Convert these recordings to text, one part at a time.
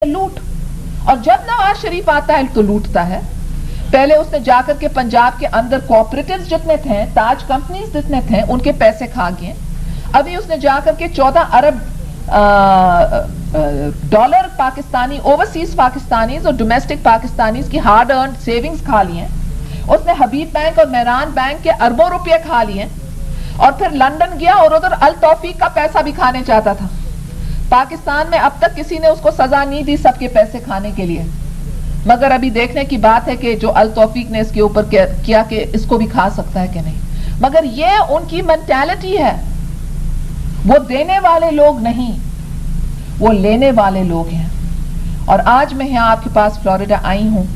लूट। और जब नवाज शरीफ आता है तो लूटता है। पहले उसने जाकर के पंजाब के अंदर कोऑपरेटिव्स जितने थे, ताज कंपनीज जितने थे, उनके पैसे खा गए। अभी उसने जाकर के 14 अरब डॉलर पाकिस्तानी, ओवरसीज पाकिस्तानीज और डोमेस्टिक पाकिस्तानीज की हार्ड अर्न सेविंग्स खा ली हैं। उसने हबीब बैंक और मेहरान बैंक के अरबों रुपए खा लिए और फिर लंदन गया और उधर अल तौफीक का पैसा भी खाने चाहता था। पाकिस्तान में अब तक किसी ने उसको सजा नहीं दी सबके पैसे खाने के लिए, मगर अभी देखने की बात है कि जो अल तौफीक ने इसके ऊपर किया कि इसको भी खा सकता है कि नहीं। मगर ये उनकी मेंटालिटी है, वो देने वाले लोग नहीं, वो लेने वाले लोग हैं। और आज मैं यहाँ आपके पास फ्लोरिडा आई हूं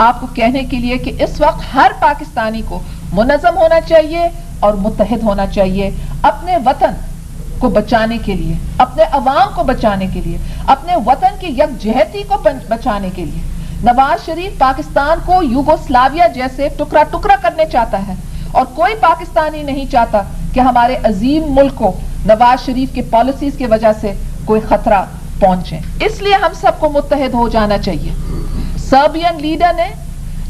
आपको कहने के लिए कि इस वक्त हर पाकिस्तानी को मुनज़्ज़म होना चाहिए और मुत्तहिद होना चाहिए अपने वतन को बचाने के लिए, अपने अवाम को बचाने के लिए, अपने वतन की यकजहती को बचाने के लिए। नवाज शरीफ पाकिस्तान को यूगोस्लाविया जैसे टुकड़ा टुकड़ा करने चाहता है और कोई पाकिस्तानी नहीं चाहता कि हमारे अजीम मुल्क को नवाज शरीफ के पॉलिसीज की वजह से कोई खतरा पहुंचे। इसलिए हम सबको मुत्तहिद हो जाना चाहिए। सर्बियन लीडर ने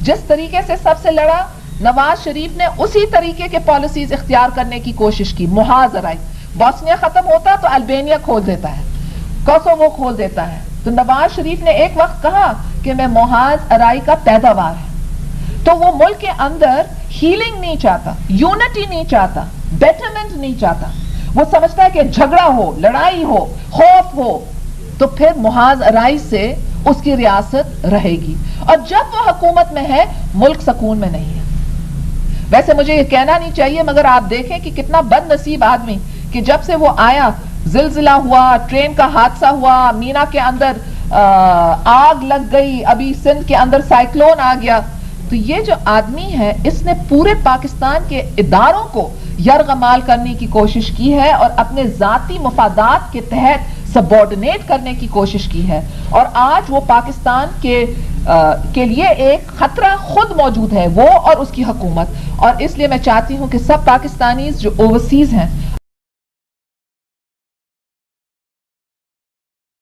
जिस तरीके से सबसे लड़ा, नवाज शरीफ ने उसी तरीके के पॉलिसीज इख्तियार करने की कोशिश की। मुहाज अराई, बॉस्निया खत्म होता तो अल्बानिया खोल देता है, कोसोवो खोल देता है। तो नवाज शरीफ ने एक वक्त कहा कि मैं मुहाज अराई का पैदावार है। तो वो मुल्क के अंदर हीलिंग नहीं चाहता, यूनिटी नहीं चाहता, बेटरमेंट नहीं चाहता। वो समझता है कि झगड़ा हो, लड़ाई हो, खौफ हो तो फिर मुहाज अराई से उसकी रियासत रहेगी। और जब वो हुकूमत में है मुल्क सुकून में नहीं है। वैसे मुझे ये कहना नहीं चाहिए, मगर आप देखें कि कितना बदनसीब आदमी कि जब से वो आया, जिलजिला हुआ, ट्रेन का हादसा हुआ, मीना के अंदर आग लग गई, अभी सिंध के अंदर साइक्लोन आ गया। तो ये जो आदमी है इसने पूरे पाकिस्तान के इदारों को यरगमाल करने की कोशिश की है और अपने जाती मफादात के तहत सबऑर्डिनेट करने की कोशिश की है। और आज वो पाकिस्तान के लिए एक खतरा खुद मौजूद है, वो और उसकी हुकूमत। और इसलिए मैं चाहती हूं कि सब पाकिस्तानीज जो ओवरसीज हैं